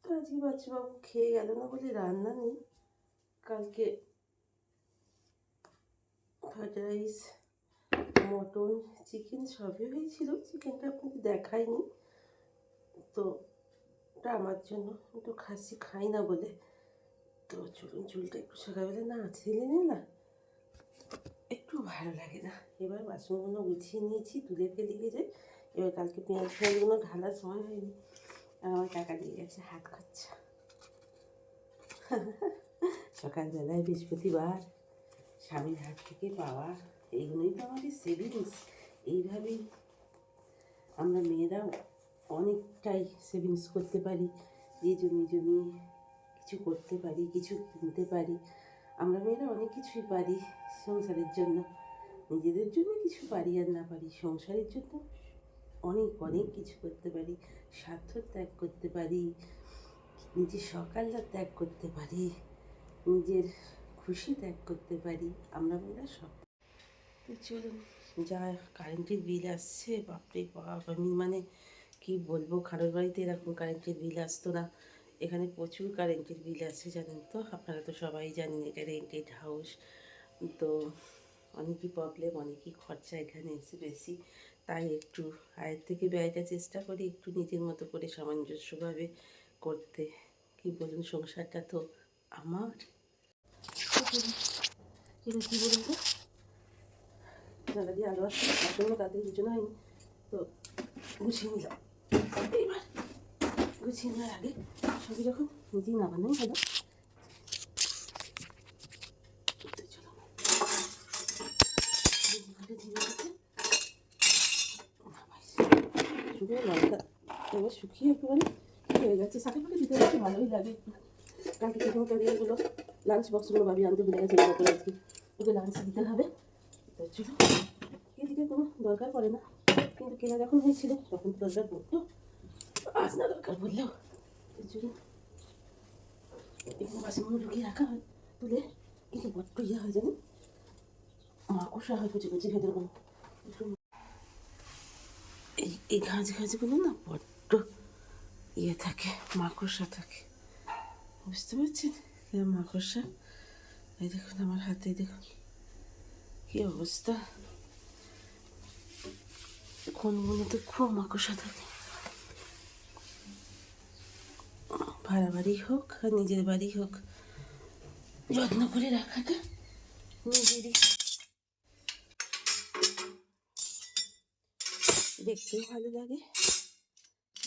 তো আজকে বাচ্চাবাবু খেয়ে গেল না বলে রান্না নেই। কালকে ফ্রাইড রাইস, মটন, চিকেন সবই হয়েছিল। চিকেনটা আপনাকে দেখাইনি, তো ওটা আমার জন্য, একটু খাসি খাই না বলে। তো চলুন, চুলটা একটু সকালবেলা না ছেলে না একটু ভালো লাগে না। এবার বাসনগুলো গুছিয়ে নিয়েছি, তুলে ফেলে গেছে। এবার কালকে পেঁয়াজ ফেয়াজগুলো ঢালার সময় হয়নি, আর আমার টাকা দিয়ে গেছে হাত খরচা। সকালবেলায় বৃহস্পতিবার স্বামীর হাত থেকে পাওয়া এইগুলোই তো আমাদের সেভিংস। এইভাবেই আমরা মেয়েরা অনেকটাই সেভিংস করতে পারি, যে জমি কিছু করতে পারি, কিছু কিনতে পারি। আমরা মেয়েরা অনেক কিছুই পারি সংসারের জন্য, নিজেদের জন্য কিছু পারি আর না পারি, সংসারের জন্য অনেক অনেক কিছু করতে পারি। স্বার্থ ত্যাগ করতে পারি, নিজের সকালটা ত্যাগ করতে পারি, নিজের খুশি ত্যাগ করতে পারি। আমরা মেয়েরা সব। তো চলুন, যা কারেন্টের বিল আসছে, বাপরে বাপ! আমি মানে কি বলবো, কারোর বাড়িতে এরকম কারেন্টের বিল আসতো না। এখানে প্রচুর কারেন্টের বিল আসছে, জানেন তো? আপনারা তো সবাই জানেন এটা রেন্টেড হাউস, তো অনেকই প্রবলেম, অনেকই খরচা এখানে এসে বেশি। তাই একটু আয়ের থেকে ব্যয়টা চেষ্টা করি একটু নিজের মতো করে সামঞ্জস্যভাবে করতে। কি বলুন, সংসারটা তো আমার। এটা কী বলুন তো, জানলা দিয়ে আলো আসছে, বাসনগুলো কাল থেকে গুছানো হয়নি, তো গুছিয়ে নিলাম। এইবার গুছিয়ে নেওয়ার আগে সবই যখন নিজেই না বানাই ভালো। শুধু লঙ্কা এবার শুকিয়ে একেবারে হয়ে গেছে, সাথে ফাঁকে দিতে একটু ভালোই লাগে একটু। কালকে টিফিন ক্যারিয়ারগুলো, লাঞ্চ বক্সগুলো ভাবি আনতে ভুলে গেছে, এগুলো করে আজকে ওকে লাঞ্চ দিতে হবে। তো চলো, এদিকে কোনো দরকার পড়ে না, কিন্তু কেনা যখন হয়েছিল তখন তো দরকার পড়তো, আজ না দরকার পড়লেও। তো চলো, এখানে বাসনগুলো ঢুকিয়ে রাখা হয় তুলে, কিন্তু বড্ড ইয়ে হয় জানো, মাকড়সা হয় কুচি কুচি ভেতর কোনো। এই ঘাঁচগুলো না বড্ড ইয়ে থাকে, মাকড়সা থাকে, বুঝতে পারছেন? মাকড়সা, এই দেখুন আমার হাতে, দেখুন কী অবস্থা। কোনগুলোতে খুব মাকড়সা থাকে। ভাড়া বাড়ি হোক আর নিজের বাড়ি হোক, যত্ন করে রাখাটা নিজেরই, দেখতেও ভালো লাগে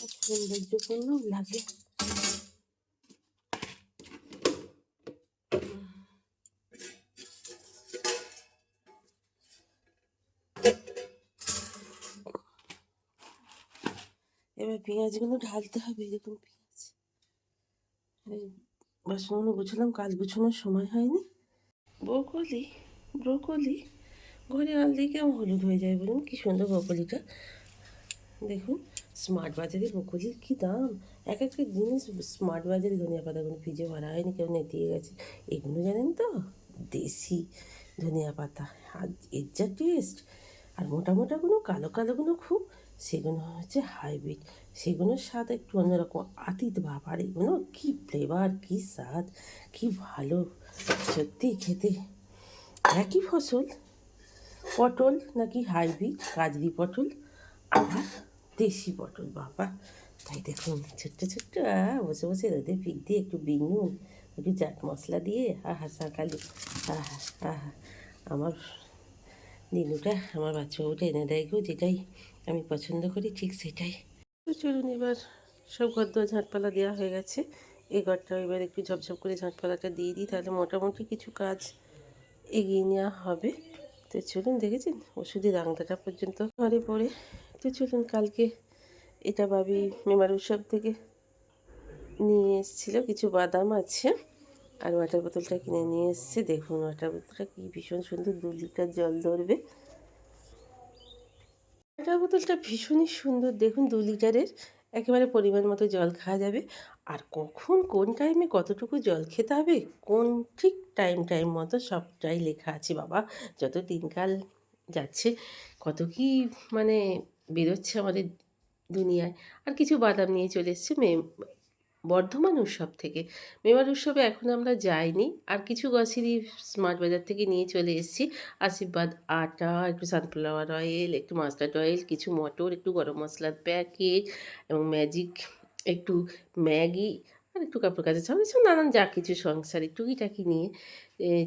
আর সৌন্দর্যপূর্ণও লাগে। এবার পেঁয়াজগুলো ঢালতে হবে। এরকম পেঁয়াজ, এই বাসনগুলো গুছালাম, কাজ গুছানোর সময় হয়নি। ব্রোকলি, ব্রোকলি ঘরে আনলেই কেমন হলুদ হয়ে যায় বলুন? কী সুন্দর ব্রোকলিটা দেখুন। স্মার্ট বাজারে ব্রোকলির কী দাম! এক একটা জিনিস স্মার্ট বাজারে, ধনিয়া পাতাগুলো ফ্রিজে ভরা হয়নি, কেউ নেতিয়ে গেছে। এগুলো জানেন তো দেশি ধনিয়া পাতা, আর এর যা টেস্ট। আর মোটা মোটাগুলো, কালো কালোগুলো খুব, সেগুলো হচ্ছে হাইব্রিড, সেগুলোর স্বাদ একটু অন্যরকম, আতিত ভাব। আর এগুলো কী ফ্লেভার, কী স্বাদ, কী ভালো সত্যি খেতে। একই ফসল, পটল নাকি হাইব্রিড, কাজরি পটল আর দেশি পটল, বাবা! তাই দেখুন ছোট্ট ছোট্ট, বসে বসে রোদে পিক দিয়ে একটু বিনুন, একটু চাট মশলা দিয়ে, আহা শাকালু, আহা আহা। আমার দিনুটা, আমার বাচ্চাবাবুটা এনে দেয় গো, যেটাই আমি পছন্দ করি ঠিক সেটাই। তো চলুন, এবার সব ঘর দোয়া ঝাঁটপালা দেওয়া হয়ে গেছে। এই ঘরটা এবার একটু ঝপঝপ করে ঝাঁটপালাটা দিয়ে দিই, তাহলে মোটামুটি কিছু কাজ এগিয়ে নেওয়া হবে। তো চলুন, দেখেছেন ওষুধের আংটাটা পর্যন্ত ঘরে পড়ে। তো চলুন, কালকে এটা ভাবি মেমার উৎসব থেকে নিয়ে এসেছিলো, কিছু বাদাম আছে আর ওয়াটার বোতলটা কিনে নিয়ে এসছে। দেখুন ওয়াটার বোতলটা কি ভীষণ সুন্দর, 2 লিটার জল ধরবে। ওয়াটার বোতলটা ভীষণই সুন্দর, দেখুন 2 লিটারের, একেবারে পরিমাণ মতো জল খাওয়া যাবে। আর কখন কোন টাইমে কতটুকু জল খেতে হবে, কোন ঠিক টাইম মতো সবটাই লেখা আছে। বাবা, যত দিনকাল যাচ্ছে কত কি মানে বেরোচ্ছে আমাদের দুনিয়ায়। আর কিছু বাদাম নিয়ে চলে এসেছি বর্ধমান উৎসব থেকে। মেওয়ার উৎসবে এখন আমরা যাইনি। আর কিছু গ্রসারি স্মার্ট বাজার থেকে নিয়ে চলে এসেছি। আশীর্বাদ আটা, একটু সানফ্লাওয়ার অয়েল, একটু মাস্টার্ড অয়েল, কিছু মটর, একটু গরম মশলার প্যাকেট এবং ম্যাজিক, একটু ম্যাগি আর একটু কাপড় কাচা সাবান, এসব নানান যা কিছু সংসারে টুকিটাকি নিয়ে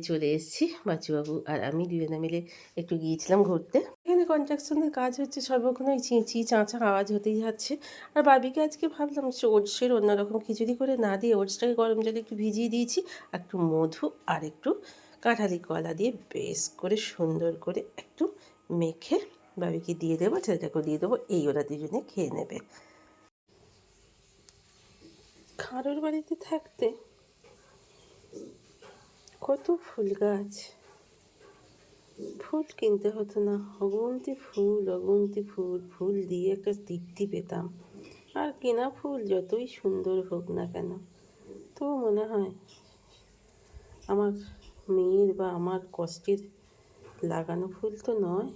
চলে এসেছি। বাচ্চুবাবু আর আমি দুজনে মিলে একটু গিয়েছিলাম ঘুরতে। এখানে কনস্ট্রাকশনের কাজ হচ্ছে, সর্বক্ষণ ওই চিঁচি চাঁচা আওয়াজ হতেই যাচ্ছে। আর বাবিকে আজকে ভাবলাম ওটসের অন্যরকম খিচুড়ি করে না দিয়ে ওটসটাকে গরম জলে একটু ভিজিয়ে দিয়েছি, একটু মধু আর একটু কাঁঠালি কলা দিয়ে বেশ করে সুন্দর করে একটু মেখে বাবিকে দিয়ে দেবো, ছেলেটাকেও দিয়ে দেবো, এই ওরা দুজনে খেয়ে নেবে। খারোর বাড়িতে থাকতে কত ফুল গাছ, ফুল কিনতে হতো না, অগুন্তি ফুল অগুন্তি ফুল, ফুল দিয়ে একটা তৃপ্তি পেতাম। আর কেনা ফুল যতই সুন্দর হোক না কেন, তো মনে হয় আমার মেয়ের বা আমার কষ্টের লাগানো ফুল তো নয়।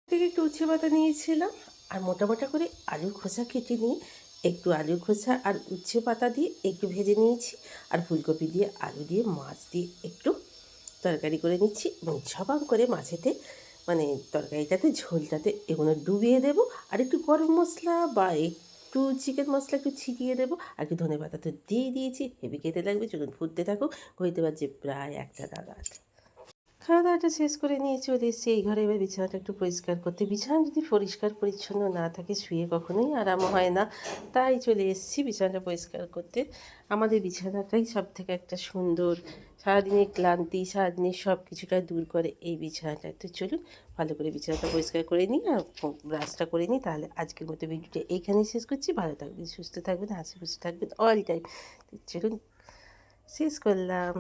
থেকে একটু উচ্ছে পাতা নিয়েছিলাম আর মোটা মোটা করে আলুর খোসা কেটে নিয়ে একটু আলুর খোসা আর উচ্ছে পাতা দিয়ে একটু ভেজে নিয়েছি। আর ফুলকপি দিয়ে আলু দিয়ে মাছ দিয়ে একটু তরকারি করে নিচ্ছি এবং ঝপাং করে মাছেতে মানে তরকারিটাতে ঝোলটাতে এগুলো ডুবিয়ে দেবো। আর একটু গরম মশলা বা একটু চিকেন মশলা একটু ছিটিয়ে দেবো, আর একটু ধনে পাতা তো দিয়ে দিয়েছি। হেভি খেতে লাগবে, চলুন ফুটতে থাকুক। হইতে পারছে প্রায় 1টা নাগাদ। খাওয়া দাওয়াটা শেষ করে নিয়ে চলে এসেছি এই ঘরে। এবার বিছানাটা একটু পরিষ্কার করতে। বিছানা যদি পরিষ্কার পরিচ্ছন্ন না থাকে শুয়ে কখনোই আরাম হয় না, তাই চলে এসেছি বিছানাটা পরিষ্কার করতে। আমাদের বিছানাটাই সব থেকে একটা সুন্দর, সারাদিনের ক্লান্তি সারাদিনের সব কিছুটা দূর করে এই বিছানাটা। তো চলুন ভালো করে বিছানাটা পরিষ্কার করে নিই আর ব্রাশটা করে নিই। তাহলে আজকের মতো ভিডিওটা এইখানেই শেষ করছি। ভালো থাকবেন, সুস্থ থাকবেন, হাসি খুশি থাকবেন অল টাইম। চলুন শেষ করলাম।